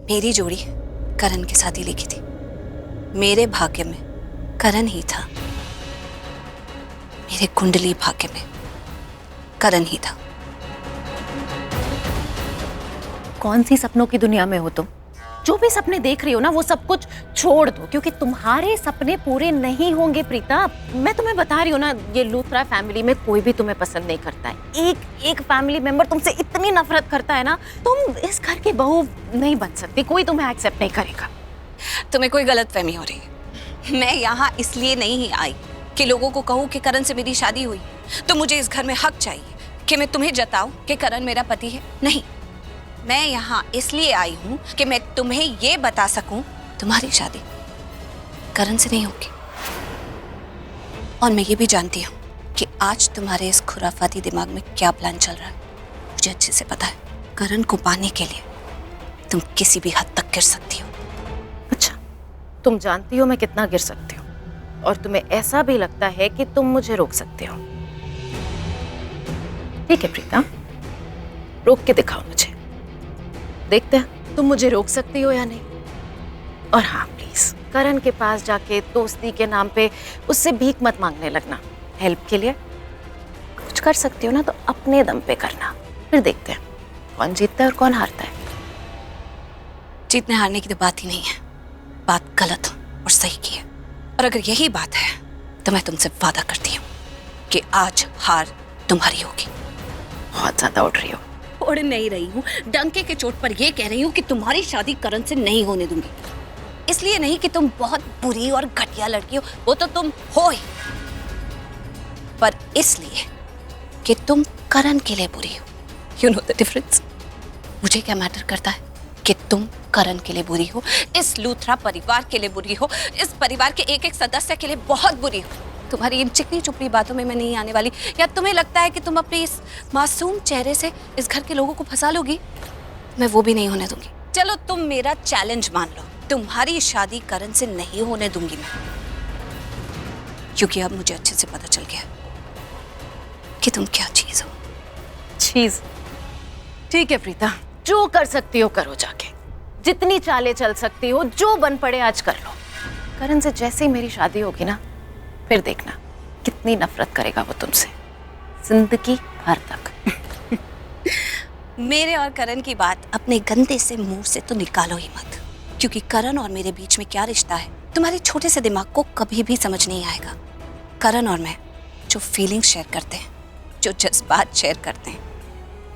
मेरी जोड़ी करण के साथ ही लिखी थी। मेरे भाग्य में करण ही था, मेरे कुंडली भाग्य में करण ही था। कौन सी सपनों की दुनिया में हो तुम? जो भी सपने देख रही हो ना, वो सब कुछ छोड़ दो, क्योंकि तुम्हारे सपने पूरे नहीं होंगे प्रीता। मैं तुम्हें बता रही हूँ ना, ये लूथरा फैमिली में कोई भी तुम्हें पसंद नहीं करता है। एक फैमिली मेंबर तुमसे इतनी नफरत करता है ना, तुम इस घर की बहू नहीं बन सकती, कोई तुम्हें एक्सेप्ट नहीं करेगा। तुम्हें कोई गलतफहमी हो रही है। मैं यहाँ इसलिए नहीं आई कि लोगों को कहूँ कि करण से मेरी शादी हुई, तो मुझे इस घर में हक चाहिए कि मैं तुम्हें जताऊं कि करण मेरा पति है। नहीं, मैं यहाँ इसलिए आई हूँ कि मैं तुम्हें ये बता सकूं तुम्हारी शादी करण से नहीं होगी। और मैं ये भी जानती हूँ कि आज तुम्हारे इस खुराफाती दिमाग में क्या प्लान चल रहा है, मुझे अच्छे से पता है। करण को पाने के लिए तुम किसी भी हद तक गिर सकती हो। अच्छा, तुम जानती हो मैं कितना गिर सकती हूँ, और तुम्हें ऐसा भी लगता है कि तुम मुझे रोक सकते हो। ठीक है प्रीता, रोक के दिखाओ मुझे, देखते हैं तुम मुझे रोक सकती हो या नहीं। और हाँ प्लीज, करण के पास जाके दोस्ती के नाम पे उससे भीख मत मांगने लगना। हेल्प के लिए कुछ कर सकती हो ना, तो अपने दम पे करना, फिर देखते हैं कौन जीतता है और कौन हारता है। जीतने हारने की तो बात ही नहीं है, बात गलत और सही की है। और अगर यही बात है तो मैं तुमसे वादा करती हूँ कि आज हार तुम्हारी होगी। बहुत ज्यादा उड़ रही हो। उड़ नहीं रही हूँ, डंके के चोट पर यह कह रही हूँ कि तुम्हारी शादी करण से नहीं होने दूंगी। इसलिए नहीं कि तुम बहुत बुरी और घटिया लड़की हो, वो तो तुम हो ही, पर इसलिए कि तुम करण के लिए बुरी हो। You know the difference. मुझे क्या मैटर करता है कि तुम करण के लिए बुरी हो, इस लूथरा परिवार के लिए बुरी हो, इस परिवार के एक एक सदस्य के लिए बहुत बुरी हो। तुम्हारी इन चिकनी चुपड़ी बातों में मैं नहीं आने वाली। या तुम्हें लगता है कि तुम अपने इस मासूम चेहरे से इस घर के लोगों को फंसा लोगी? मैं वो भी नहीं होने दूंगी। चलो तुम मेरा चैलेंज मान लो, तुम्हारी शादी करण से नहीं होने दूंगी मैं, क्योंकि अब मुझे अच्छे से पता चल गया कि तुम क्या चीज हो। चीज? ठीक है प्रीता, जो कर सकती हो करो, जाके जितनी चालें चल सकती हो, जो बन पड़े आज कर लो। करण से जैसे ही मेरी शादी होगी ना, फिर देखना कितनी नफरत करेगा वो तुमसे, जिंदगी भर तक। मेरे और करण की बात अपने गंदे से मुंह से तो निकालो ही मत, क्योंकि करण और मेरे बीच में क्या रिश्ता है तुम्हारे छोटे से दिमाग को कभी भी समझ नहीं आएगा। करण और मैं जो फीलिंग्स शेयर करते हैं, जो जज्बात शेयर करते हैं,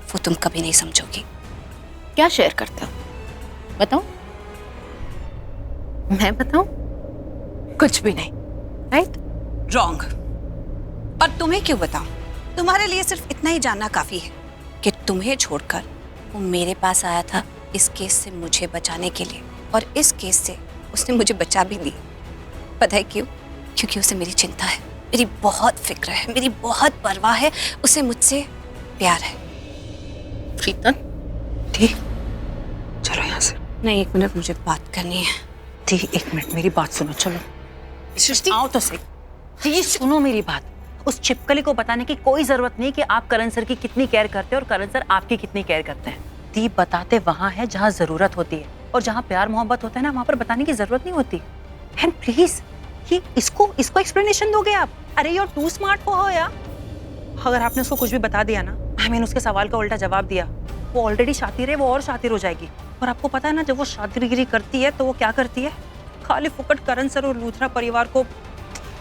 वो तुम कभी नहीं समझोगी। क्या शेयर करते हो बताओ? मैं बताऊं? कुछ भी नहीं। राइट? रॉन्ग। और तुम्हें क्यों बताऊं? तुम्हारे लिए सिर्फ इतना ही जानना काफी है कि तुम्हें छोड़कर वो मेरे पास आया था इस केस से मुझे बचाने के लिए, और इस केस से उसने मुझे बचा भी ली। पता है क्यों? क्योंकि उसे मेरी चिंता है, मेरी बहुत फिक्र है, मेरी बहुत परवाह है, उसे मुझसे प्यार है। प्रीतम, ठीक, चलो यहाँ से। नहीं, 1 मिनट, मुझे बात करनी है। ठीक, 1 मिनट मेरी बात सुनो। चलो सृष्टि, आओ तो सही। जी सुनो मेरी बात। उस छिपकली को बताने की कोई जरूरत नहीं कि आप करण सर की कितनी केयर करते हैं और करण सर आपकी कितनी केयर करते हैं। दीप बताते वहां है जहां जरूरत होती है, और जहां प्यार मोहब्बत होता है ना, वहां पर बताने की जरूरत नहीं होती। एंड प्लीज ये इसको एक्सप्लेनेशन दोगे आप? अरे you're too smart हो यार। अगर आपने उसको कुछ भी बता दिया ना, आई मीन उसके सवाल का उल्टा जवाब दिया, वो ऑलरेडी शातिर है, वो और शातिर हो जाएगी। और आपको पता है ना, जब वो शातिरगिरी करती है तो वो क्या करती है? खाली फुकट करण सर और लूथरा परिवार को,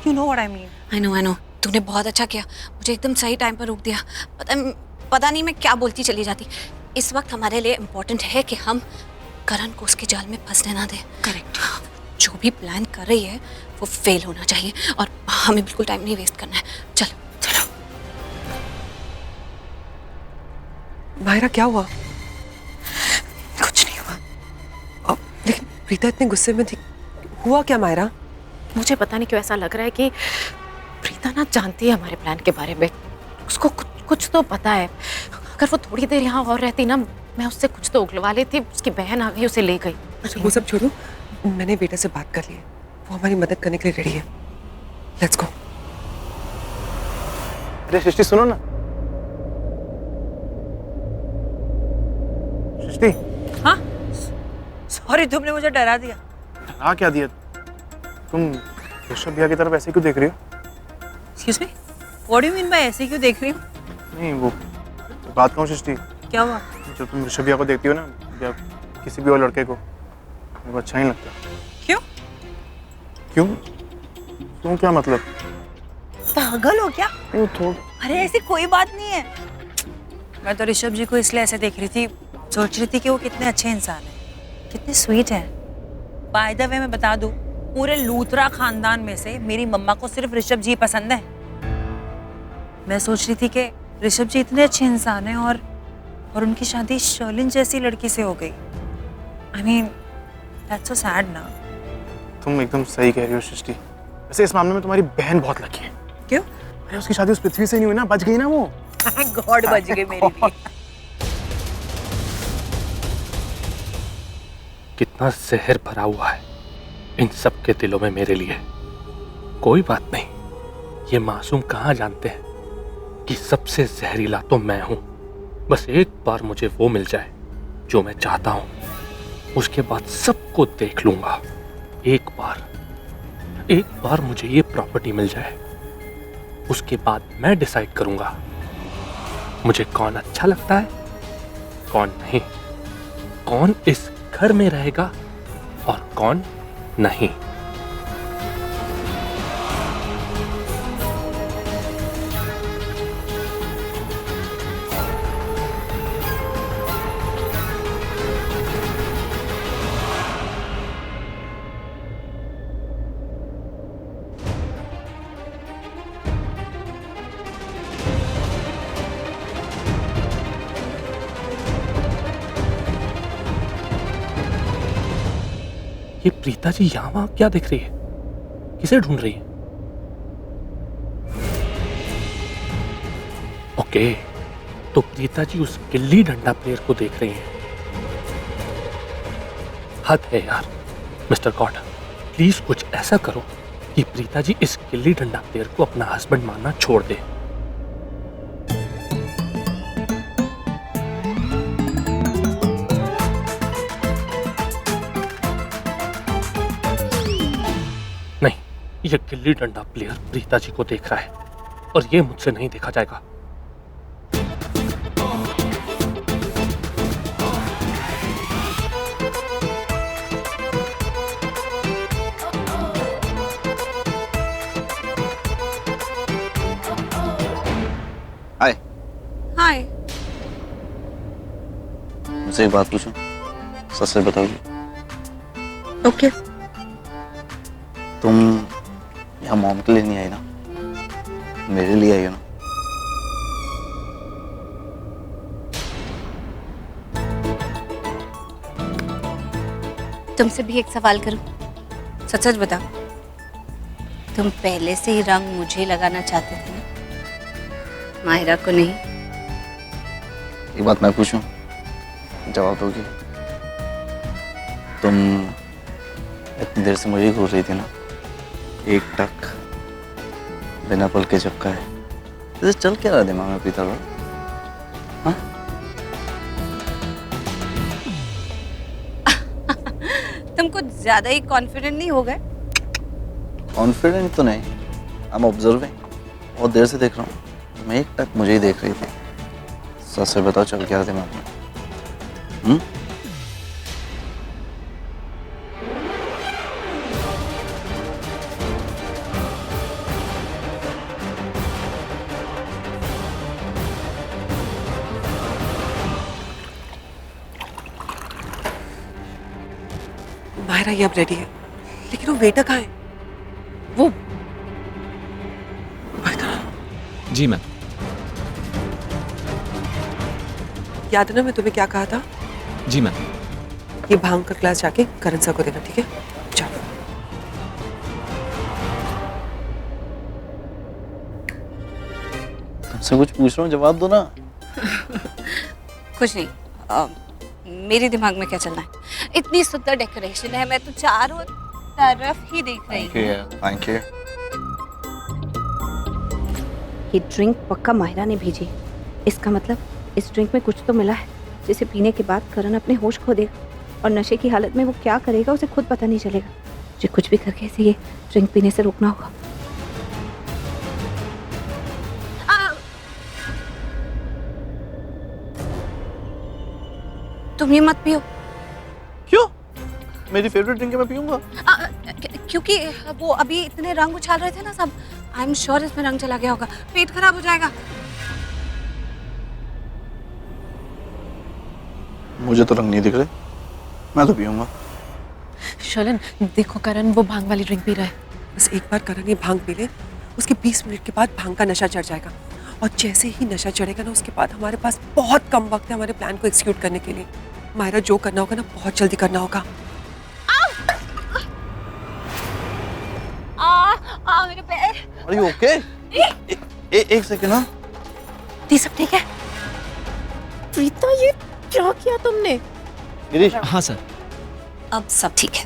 you know what I mean. I know. तूने बहुत अच्छा किया, मुझे एकदम सही टाइम पर रोक दिया। पता नहीं मैं क्या बोलती चली जाती। इस वक्त हमारे लिए इम्पोर्टेंट है कि हम करण को उसके जाल में फंसने ना दें। करेक्ट। जो भी प्लान कर रही है वो फेल होना चाहिए, और हमें बिल्कुल टाइम नहीं वेस्ट करना है। चलो चलो। मायरा, क्या हुआ? कुछ नहीं हुआ। लेकिन प्रीता इतने गुस्से में थी, हुआ क्या मायरा? मुझे पता नहीं क्यों ऐसा लग रहा है कि प्रीता ना जानती है हमारे प्लान के बारे में। उसको कुछ तो पता है। अगर वो थोड़ी देर यहाँ और रहती ना, मैं उससे कुछ तो उगलवा लेती। उसकी बहन आ गई, उसे ले गई। अच्छा वो सब छोड़ो, मैंने बेटा से बात कर ली है, वो हमारी मदद करने के लिए रेडी है। Let's go. अरे सृष्टि सुनो ना। सृष्टि। हाँ और ये तुमने मुझे डरा दिया। डरा क्या दिया? तुम ऋषभ भैया की तरफ ऐसे क्यों देख रही हो? Excuse me, what do you mean by ऐसे क्यों देख रही हो? नहीं वो बात कहूँ सृष्टि, क्या हुआ? जब तुम ऋषभ भैया को देखती हो ना या किसी भी और लड़के को, मेरे को अच्छा नहीं लगता। क्यों? क्यों? क्यों क्या मतलब? पागल हो क्या? वो थोड़ा अरे ऐसी कोई बात नहीं है। मैं तो ऋषभ जी को इसलिए ऐसे देख रही थी, सोच रही थी कि वो कितने अच्छे इंसान हैं, कितने स्वीट हैं। बाय द वे मैं बता दूं, पूरे लूथरा खानदान में से मेरी मम्मा को सिर्फ ऋषभ जी पसंद है। मैं सोच रही थी कि ऋषभ जी इतने अच्छे इंसान हैं और उनकी शादी शर्लिन जैसी लड़की से हो गई। I mean that's so sad ना। तुम एकदम सही कह रही हो सृष्टि। वैसे इस मामले में तुम्हारी बहन बहुत लकी है। क्यों? अरे उसकी शादी उस पृथ्वी से नहीं हुई ना, बच गई ना वो। गॉड बच गए मेरे लिए। कितना जहर भरा हुआ है इन सब के दिलों में मेरे लिए। कोई बात नहीं, ये मासूम कहाँ जानते हैं कि सबसे जहरीला तो मैं हूं। बस एक बार मुझे वो मिल जाए जो मैं चाहता हूं, उसके बाद सबको देख लूंगा। एक बार मुझे ये प्रॉपर्टी मिल जाए, उसके बाद मैं डिसाइड करूंगा मुझे कौन अच्छा लगता है, कौन नहीं, कौन इस घर में रहेगा और कौन नहीं। ये प्रीता जी यहाँ वहां क्या देख रही है? किसे ढूंढ रही है? ओके, तो प्रीता जी उस गिल्ली डंडा प्लेयर को देख रही हैं। हद है यार। मिस्टर गॉड, प्लीज कुछ ऐसा करो कि प्रीता जी इस गिल्ली डंडा प्लेयर को अपना हस्बैंड मानना छोड़ दे। नहीं, ये गिल्ली डंडा प्लेयर प्रीता जी को देख रहा है और ये मुझसे नहीं देखा जाएगा। हाय, हाय। मुझसे एक बात पूछूं? सच से बताओगी? ओके। तुम यहाँ मॉम के लिए नहीं आई ना, मेरे लिए आई हो ना? तुमसे भी एक सवाल करूं? सच सच बता। तुम पहले से ही रंग मुझे लगाना चाहते थे ना, माहिरा को नहीं? एक बात मैं पूछूं, जवाब दोगी? तुम इतनी देर से मुझे ही घूर रही थी ना, एक टक बिना पल के झपका है। इसे चल क्या रहा दिमाग में पीता हुआ? हाँ? तुम कुछ ज्यादा ही कॉन्फिडेंट नहीं हो गए? कॉन्फिडेंट तो नहीं, आई एम ऑब्जर्विंग। बहुत देर से देख रहा हूँ, मैं एक टक मुझे ही देख रही थी। सच से बताओ, चल क्या दिमाग में? मायरा ये अब रेडी है, लेकिन वो वेटर कहाँ है? वो जी मैम। याद है ना मैं तुम्हें क्या कहा था? जी मैम। ये भांग का ग्लास जाके करण सर को देना, ठीक है? चलो। तुमसे कुछ पूछ रहा हूँ, जवाब दो ना। कुछ नहीं। मेरे दिमाग में क्या चल रहा है? इतनी सुंदर डेकोरेशन है, मैं तो चारों तरफ ही देख रही हूँ। Thank you. ये ड्रिंक पक्का माहिरा ने भेजी। इसका मतलब इस ड्रिंक में कुछ तो मिला है जिसे पीने के बाद करण अपने होश खो देगा। और नशे की हालत में वो क्या करेगा उसे खुद पता नहीं चलेगा। मुझे कुछ भी करके इसे ये ड्रिंक पीने से रोकना होगा। तुम ये मत पियो। क्यों? मेरी फेवरेट ड्रिंक है, मैं पीऊंगा। क्योंकि वो अभी इतने रंग उछाल रहे थे ना सब, आई एम श्योर इसमें रंग चला गया होगा, पेट खराब हो जाएगा। मुझे तो रंग नहीं दिख रहे, मैं तो पीऊंगा। शर्लिन देखो करण वो भांग वाली ड्रिंक पी रहा है। बस एक बार करण ये भांग पी ले, उसके 20 मिनट के बाद भांग का नशा चढ़ जाएगा, और जैसे ही नशा चढ़ेगा ना उसके बाद हमारे पास बहुत कम वक्त है हमारे प्लान को एग्जीक्यूट करने के लिए। मायरा जो करना होगा ना बहुत जल्दी करना होगा। मेरे पैर। Are you okay? एक सेकंड ना। दी सब ठीक है? प्रीता ये क्या किया तुमने? गिरीश। हाँ सर। अब सब ठीक है।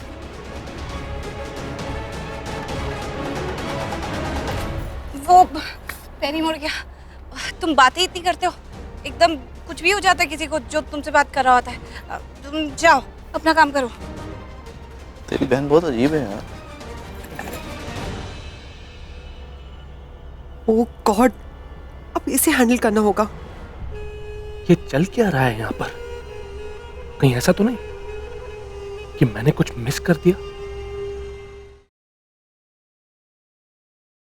वो पैर ही मुड़ गया। तुम बातें इतनी करते हो, एकदम कुछ भी हो जाता है किसी को जो तुमसे बात कर रहा होता है। तुम जाओ अपना काम करो। तेरी बहन बहुत अजीब है यार। ओह गॉड, अब इसे हैंडल करना होगा। ये चल क्या रहा है यहाँ पर? कहीं ऐसा तो नहीं कि मैंने कुछ मिस कर दिया?